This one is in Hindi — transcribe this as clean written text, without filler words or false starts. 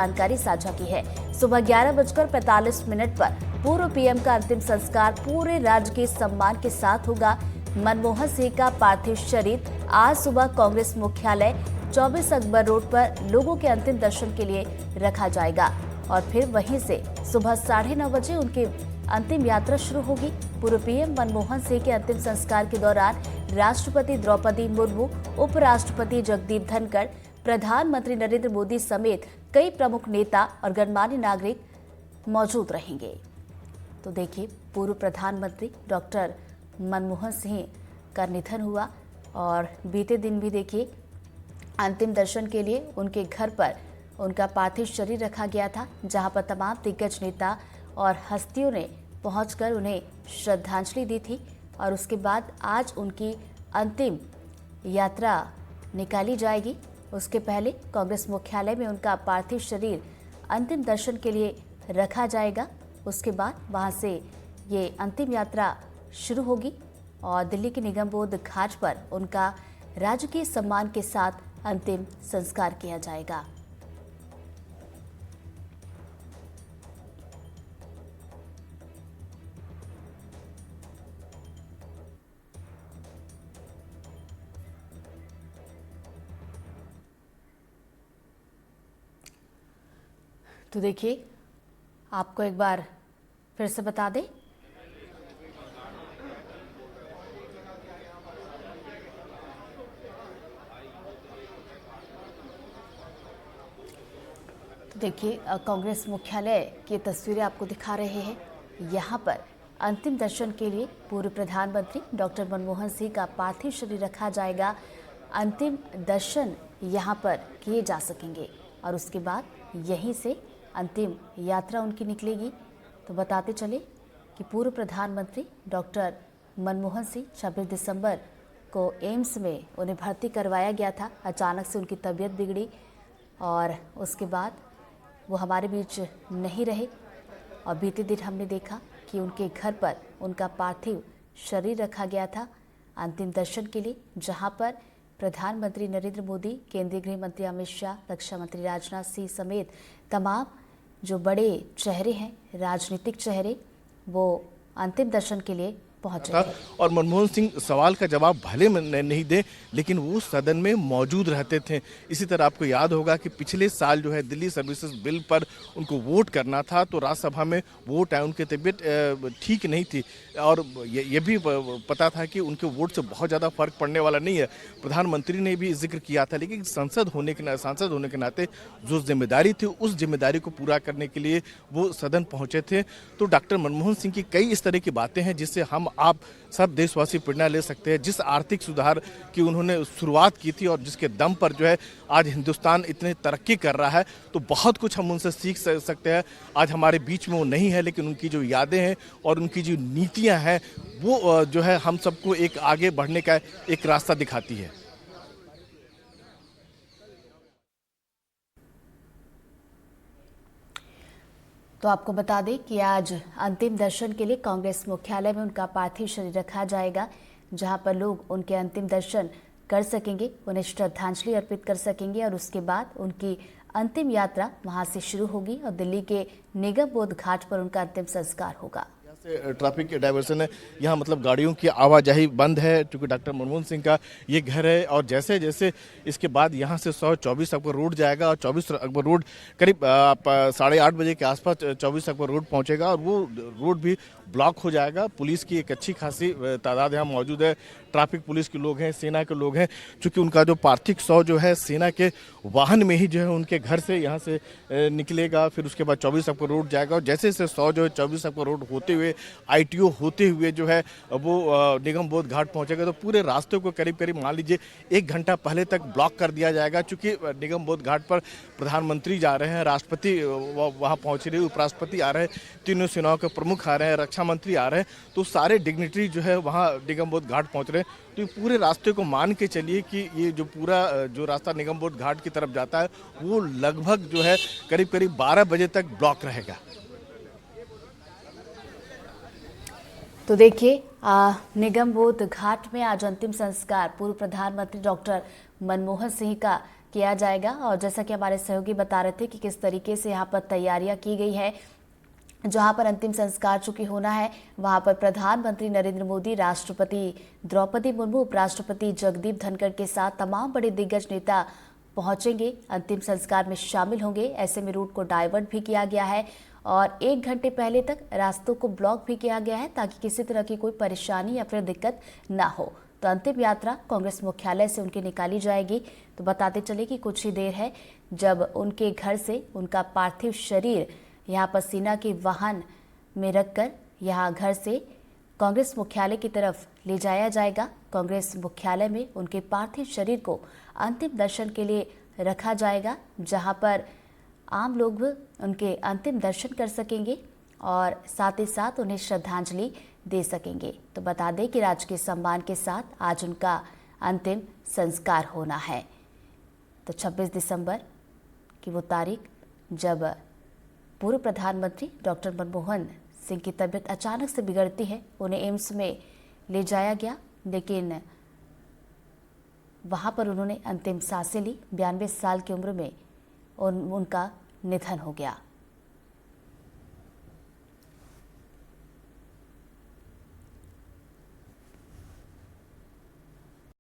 जानकारी साझा की है। सुबह 11:45 पर पूर्व पीएम का अंतिम संस्कार पूरे राजकीय सम्मान के साथ होगा। मनमोहन सिंह का पार्थिव शरीर आज सुबह कांग्रेस मुख्यालय 24 अकबर रोड पर लोगों के अंतिम दर्शन के लिए रखा जाएगा और फिर वहीं से सुबह 9:30 बजे उनकी अंतिम यात्रा शुरू होगी। पूर्व पीएम मनमोहन सिंह के अंतिम संस्कार के दौरान राष्ट्रपति द्रौपदी मुर्मू, उपराष्ट्रपति जगदीप धनखड़, प्रधानमंत्री नरेंद्र मोदी समेत कई प्रमुख नेता और गणमान्य नागरिक मौजूद रहेंगे। तो देखिए, पूर्व प्रधानमंत्री डॉक्टर मनमोहन सिंह का निधन हुआ और बीते दिन भी देखिए अंतिम दर्शन के लिए उनके घर पर उनका पार्थिव शरीर रखा गया था, जहां पर तमाम दिग्गज नेता और हस्तियों ने पहुंचकर उन्हें श्रद्धांजलि दी थी और उसके बाद आज उनकी अंतिम यात्रा निकाली जाएगी। उसके पहले कांग्रेस मुख्यालय में उनका पार्थिव शरीर अंतिम दर्शन के लिए रखा जाएगा। उसके बाद वहां से ये अंतिम यात्रा शुरू होगी और दिल्ली के निगमबोध घाट पर उनका राजकीय सम्मान के साथ अंतिम संस्कार किया जाएगा। तो देखिए, आपको एक बार फिर से बता दें, तो देखिए कांग्रेस मुख्यालय की तस्वीरें आपको दिखा रहे हैं। यहाँ पर अंतिम दर्शन के लिए पूर्व प्रधानमंत्री डॉक्टर मनमोहन सिंह का पार्थिव शरीर रखा जाएगा। अंतिम दर्शन यहाँ पर किए जा सकेंगे और उसके बाद यहीं से अंतिम यात्रा उनकी निकलेगी। तो बताते चले कि पूर्व प्रधानमंत्री डॉक्टर मनमोहन सिंह 26 दिसंबर को एम्स में उन्हें भर्ती करवाया गया था। अचानक से उनकी तबीयत बिगड़ी और उसके बाद वो हमारे बीच नहीं रहे और बीते दिन हमने देखा कि उनके घर पर उनका पार्थिव शरीर रखा गया था अंतिम दर्शन के लिए, जहां पर प्रधानमंत्री नरेंद्र मोदी, केंद्रीय गृह मंत्री अमित शाह, रक्षा मंत्री राजनाथ सिंह समेत तमाम जो बड़े चेहरे हैं, राजनीतिक चेहरे, वो अंतिम दर्शन के लिए पहुंचे थे। और मनमोहन सिंह सवाल का जवाब भले नहीं दे, लेकिन वो सदन में मौजूद रहते थे। इसी तरह आपको याद होगा कि पिछले साल जो है दिल्ली सर्विसेज बिल पर उनको वोट करना था, तो राज्यसभा में वोट आया, उनकी तबीयत ठीक नहीं थी और ये भी पता था कि उनके वोट से बहुत ज़्यादा फर्क पड़ने वाला नहीं है। प्रधानमंत्री ने भी जिक्र किया था, लेकिन सांसद होने के नाते जो जिम्मेदारी थी, उस जिम्मेदारी को पूरा करने के लिए वो सदन पहुंचे थे। तो डॉक्टर मनमोहन सिंह की कई इस तरह की बातें हैं जिससे हम आप सब देशवासी प्रेरणा ले सकते हैं। जिस आर्थिक सुधार की उन्होंने शुरुआत की थी और जिसके दम पर जो है आज हिंदुस्तान इतनी तरक्की कर रहा है, तो बहुत कुछ हम उनसे सीख सकते हैं। आज हमारे बीच में वो नहीं है, लेकिन उनकी जो यादें हैं और उनकी जो नीतियां हैं, वो जो है हम सबको एक आगे बढ़ने का एक रास्ता दिखाती है। तो आपको बता दें कि आज अंतिम दर्शन के लिए कांग्रेस मुख्यालय में उनका पार्थिव शरीर रखा जाएगा, जहां पर लोग उनके अंतिम दर्शन कर सकेंगे, उन्हें श्रद्धांजलि अर्पित कर सकेंगे और उसके बाद उनकी अंतिम यात्रा वहां से शुरू होगी और दिल्ली के निगमबोध घाट पर उनका अंतिम संस्कार होगा। ट्रैफिक डाइवर्सन है, यहाँ मतलब गाड़ियों की आवाजाही बंद है क्योंकि डॉक्टर मनमोहन सिंह का ये घर है। और जैसे जैसे इसके बाद यहाँ से 24 अकबर रोड जाएगा और 24 अकबर रोड करीब 8:30 बजे के आसपास 24 अकबर रोड पहुँचेगा और वो रोड भी ब्लॉक हो जाएगा। पुलिस की एक अच्छी खासी तादाद यहाँ मौजूद है, ट्रैफिक पुलिस के लोग हैं, सेना के लोग हैं, क्योंकि उनका जो पार्थिव शव जो है सेना के वाहन में ही जो है उनके घर से यहाँ से निकलेगा। फिर उसके बाद 24 अकबर रोड जाएगा और जैसे जैसे शव जो है 24 अकबर रोड होते हुए ITO होते हुए जो है वो निगमबोध घाट पहुंचेगा। तो पूरे रास्ते को करीब करीब मान लीजिए 1 घंटा पहले तक ब्लॉक कर दिया जाएगा, क्योंकि निगमबोध घाट पर प्रधानमंत्री जा रहे हैं, राष्ट्रपति वहाँ पहुँच रहे हैं, उपराष्ट्रपति आ रहे हैं, तीनों सेनाओं के प्रमुख आ रहे हैं, रक्षा मंत्री आ रहे हैं, तो सारे डिग्निटरी जो है वहाँ निगमबोध घाट पहुँच रहे हैं। तो पूरे रास्ते को मान के चलिए कि ये जो पूरा जो रास्ता निगमबोध घाट की तरफ जाता है वो लगभग जो है करीब करीब 12 बजे तक ब्लॉक रहेगा। तो देखिए, निगमबोध घाट में आज अंतिम संस्कार पूर्व प्रधानमंत्री डॉक्टर मनमोहन सिंह का किया जाएगा। और जैसा कि हमारे सहयोगी बता रहे थे कि किस तरीके से यहाँ पर तैयारियां की गई है, जहां पर अंतिम संस्कार चूंकि होना है वहां पर प्रधानमंत्री नरेंद्र मोदी, राष्ट्रपति द्रौपदी मुर्मू, उपराष्ट्रपति जगदीप धनखड़ के साथ तमाम बड़े दिग्गज नेता पहुंचेंगे, अंतिम संस्कार में शामिल होंगे। ऐसे में रूट को डाइवर्ट भी किया गया है और 1 घंटे पहले तक रास्तों को ब्लॉक भी किया गया है ताकि किसी तरह की कोई परेशानी या फिर दिक्कत ना हो। तो अंतिम यात्रा कांग्रेस मुख्यालय से उनकी निकाली जाएगी। तो बताते चले कि कुछ ही देर है जब उनके घर से उनका पार्थिव शरीर यहाँ पर सेना के वाहन में रखकर यहाँ घर से कांग्रेस मुख्यालय की तरफ ले जाया जाएगा। कांग्रेस मुख्यालय में उनके पार्थिव शरीर को अंतिम दर्शन के लिए रखा जाएगा, जहां पर आम लोग उनके अंतिम दर्शन कर सकेंगे और साथ ही साथ उन्हें श्रद्धांजलि दे सकेंगे। तो बता दें कि राजकीय सम्मान के साथ आज उनका अंतिम संस्कार होना है। तो 26 दिसंबर की वो तारीख जब पूर्व प्रधानमंत्री डॉक्टर मनमोहन सिंह की तबीयत अचानक से बिगड़ती है, उन्हें एम्स में ले जाया गया, लेकिन वहां पर उन्होंने अंतिम सांसें ली। 92 साल की उम्र में उनका निधन हो गया।